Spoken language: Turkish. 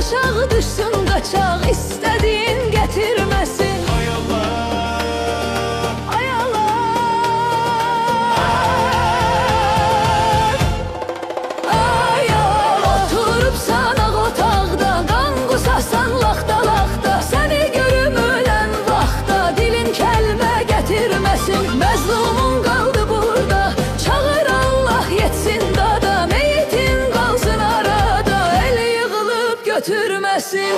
aşağı düşsün kaçak, istediğin getirmesin. Ay Allah, Ay Allah, ay Allah. Oturup sana otaqda qan qusasan laxta laxta, səni görüm ölən vaxta dilin kəlmə getirmesin. Məzlumun qaldı burada, çağır Allah yetsin dada, meyitin qalsın arada, el yığılıb götürmesin.